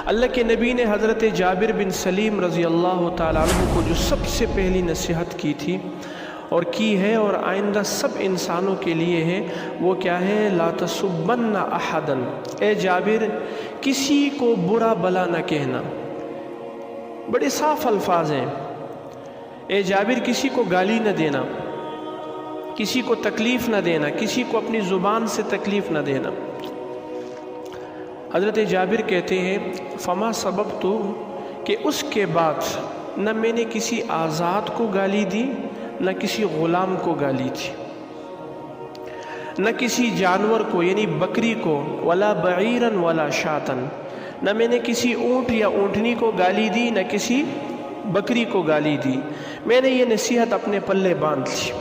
اللہ کے نبی نے حضرت جابر بن سلیم رضی اللہ تعالیٰ عنہ کو جو سب سے پہلی نصیحت کی تھی اور کی ہے اور آئندہ سب انسانوں کے لیے ہے، وہ کیا ہے؟ لا تسبن احدا، اے جابر کسی کو برا بلا نہ کہنا۔ بڑے صاف الفاظ ہیں، اے جابر کسی کو گالی نہ دینا، کسی کو تکلیف نہ دینا، کسی کو اپنی زبان سے تکلیف نہ دینا۔ حضرت جابر کہتے ہیں فما سببت، کہ اس کے بعد نہ میں نے کسی آزاد کو گالی دی، نہ کسی غلام کو گالی تھی، نہ کسی جانور کو یعنی بکری کو، ولا بعیرن ولا شاتن، نہ میں نے کسی اونٹ یا اونٹنی کو گالی دی، نہ کسی بکری کو گالی دی۔ میں نے یہ نصیحت اپنے پلے باندھ لی۔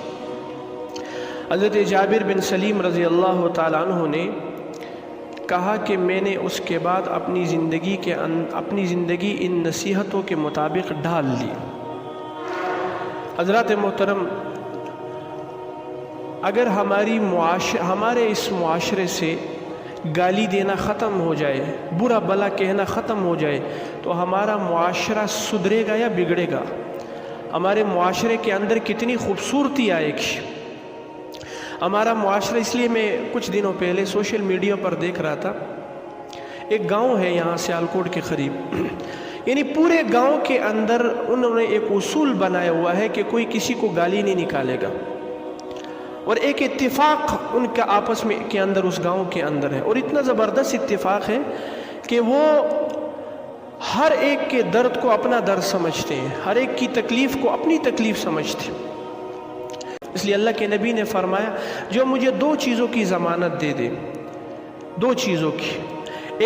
حضرت جابر بن سلیم رضی اللہ تعالیٰ عنہ نے کہا کہ میں نے اس کے بعد اپنی زندگی ان نصیحتوں کے مطابق ڈھال لی۔ حضرات محترم، اگر ہمارے اس معاشرے سے گالی دینا ختم ہو جائے، برا بلا کہنا ختم ہو جائے، تو ہمارا معاشرہ سدھرے گا یا بگڑے گا؟ ہمارے معاشرے کے اندر کتنی خوبصورتی آئے گی۔ ہمارا معاشرہ، اس لیے میں کچھ دنوں پہلے سوشل میڈیا پر دیکھ رہا تھا، ایک گاؤں ہے یہاں سیالکوٹ کے قریب، یعنی پورے گاؤں کے اندر انہوں نے ایک اصول بنایا ہوا ہے کہ کوئی کسی کو گالی نہیں نکالے گا، اور ایک اتفاق ان کا آپس میں کے اندر اس گاؤں کے اندر ہے، اور اتنا زبردست اتفاق ہے کہ وہ ہر ایک کے درد کو اپنا درد سمجھتے ہیں، ہر ایک کی تکلیف کو اپنی تکلیف سمجھتے ہیں۔ اس لیے اللہ کے نبی نے فرمایا جو مجھے دو چیزوں کی ضمانت دے دے، دو چیزوں کی،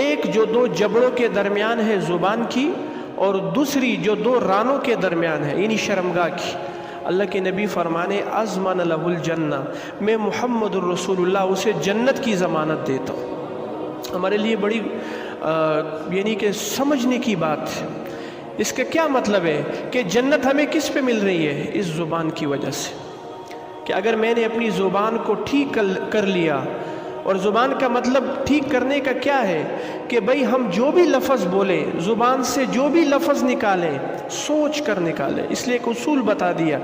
ایک جو دو جبڑوں کے درمیان ہے زبان کی، اور دوسری جو دو رانوں کے درمیان ہے یعنی شرمگاہ کی، اللہ کے نبی فرمانے ازمن لہ الجنہ، میں محمد الرسول اللہ اسے جنت کی ضمانت دیتا ہوں۔ ہمارے لیے بڑی یعنی کہ سمجھنے کی بات ہے۔ اس کا کیا مطلب ہے کہ جنت ہمیں کس پہ مل رہی ہے؟ اس زبان کی وجہ سے، کہ اگر میں نے اپنی زبان کو ٹھیک کر لیا، اور زبان کا مطلب ٹھیک کرنے کا کیا ہے کہ بھئی ہم جو بھی لفظ بولیں، زبان سے جو بھی لفظ نکالیں، سوچ کر نکالیں۔ اس لیے ایک اصول بتا دیا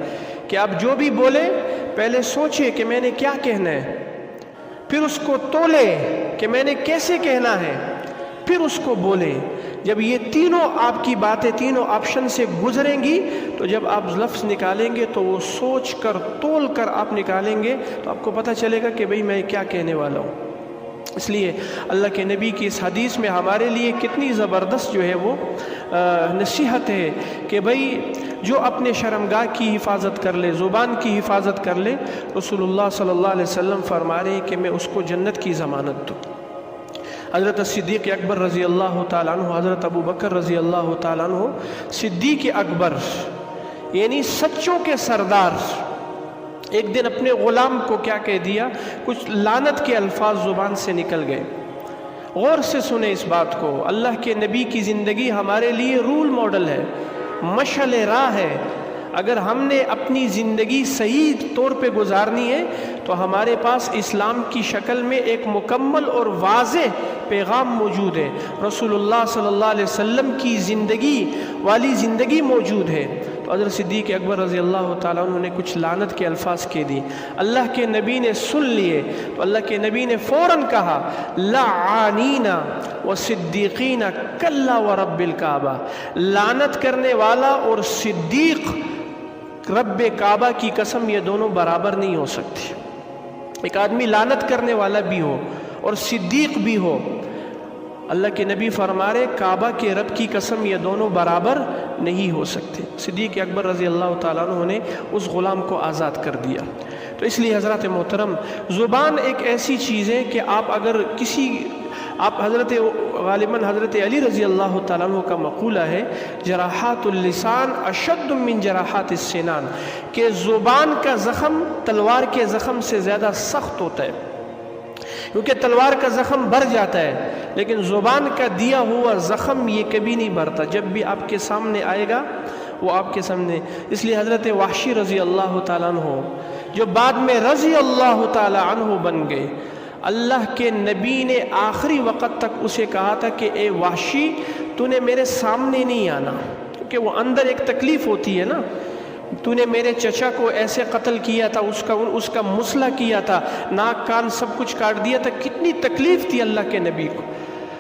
کہ آپ جو بھی بولیں پہلے سوچیں کہ میں نے کیا کہنا ہے، پھر اس کو تولیں کہ میں نے کیسے کہنا ہے، پھر اس کو بولیں۔ جب یہ تینوں آپ کی باتیں تینوں آپشن سے گزریں گی تو جب آپ لفظ نکالیں گے تو وہ سوچ کر تول کر آپ نکالیں گے، تو آپ کو پتہ چلے گا کہ بھئی میں کیا کہنے والا ہوں۔ اس لیے اللہ کے نبی کی اس حدیث میں ہمارے لیے کتنی زبردست جو ہے وہ نصیحت ہے کہ بھئی جو اپنے شرمگاہ کی حفاظت کر لے، زبان کی حفاظت کر لے، رسول اللہ صلی اللہ علیہ وسلم فرما رہے ہیں کہ میں اس کو جنت کی ضمانت دوں۔ حضرت صدیق اکبر رضی اللہ تعالیٰ عنہ، حضرت ابو بکر رضی اللہ تعالیٰ عنہ، صدیق اکبر یعنی سچوں کے سردار، ایک دن اپنے غلام کو کیا کہہ دیا، کچھ لعنت کے الفاظ زبان سے نکل گئے۔ غور سے سنیں اس بات کو، اللہ کے نبی کی زندگی ہمارے لیے رول ماڈل ہے، مشعل راہ ہے۔ اگر ہم نے اپنی زندگی صحیح طور پہ گزارنی ہے تو ہمارے پاس اسلام کی شکل میں ایک مکمل اور واضح پیغام موجود ہے، رسول اللہ صلی اللہ علیہ وسلم کی زندگی والی زندگی موجود ہے۔ تو حضرت صدیق اکبر رضی اللہ تعالیٰ عنہ نے کچھ لعنت کے الفاظ کہہ دی، اللہ کے نبی نے سن لیے تو اللہ کے نبی نے فوراً کہا لعانین وصدیقین کلا ورب الکعبہ، لعنت کرنے والا اور صدیق رب کعبہ کی قسم یہ دونوں برابر نہیں ہو سکتے۔ ایک آدمی لعنت کرنے والا بھی ہو اور صدیق بھی ہو، اللہ کے نبی فرما رہے کعبہ کے رب کی قسم یہ دونوں برابر نہیں ہو سکتے۔ صدیق اکبر رضی اللہ تعالیٰ عنہ نے اس غلام کو آزاد کر دیا۔ تو اس لیے حضرات محترم، زبان ایک ایسی چیز ہے کہ آپ اگر غالباً حضرت علی رضی اللہ تعالیٰ عنہ کا مقولہ ہے جراحات اللسان اشد من جراحات السنان، کہ زبان کا زخم تلوار کے زخم سے زیادہ سخت ہوتا ہے، کیونکہ تلوار کا زخم بھر جاتا ہے لیکن زبان کا دیا ہوا زخم یہ کبھی نہیں بھرتا، جب بھی آپ کے سامنے آئے گا وہ آپ کے سامنے۔ اس لیے حضرت وحشی رضی اللہ تعالیٰ عنہ جو بعد میں رضی اللہ تعالیٰ عنہ بن گئے، اللہ کے نبی نے آخری وقت تک اسے کہا تھا کہ اے وحشی تو نے میرے سامنے نہیں آنا، کیونکہ وہ اندر ایک تکلیف ہوتی ہے نا، تو نے میرے چچا کو ایسے قتل کیا تھا، اس کا مسئلہ کیا تھا، ناک کان سب کچھ کاٹ دیا تھا، کتنی تکلیف تھی اللہ کے نبی کو،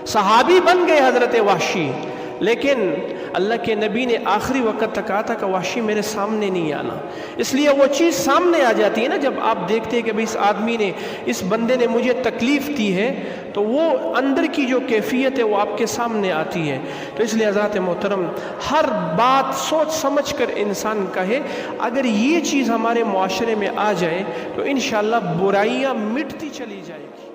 صحابی بن گئے حضرت وحشی، لیکن اللہ کے نبی نے آخری وقت تک کہا تھا کہ وحشی میرے سامنے نہیں آنا۔ اس لیے وہ چیز سامنے آ جاتی ہے نا، جب آپ دیکھتے ہیں کہ بھئی اس آدمی نے، اس بندے نے مجھے تکلیف دی ہے، تو وہ اندر کی جو کیفیت ہے وہ آپ کے سامنے آتی ہے۔ تو اس لیے حضرات محترم، ہر بات سوچ سمجھ کر انسان کہے، اگر یہ چیز ہمارے معاشرے میں آ جائے تو انشاءاللہ برائیاں مٹتی چلی جائے گی۔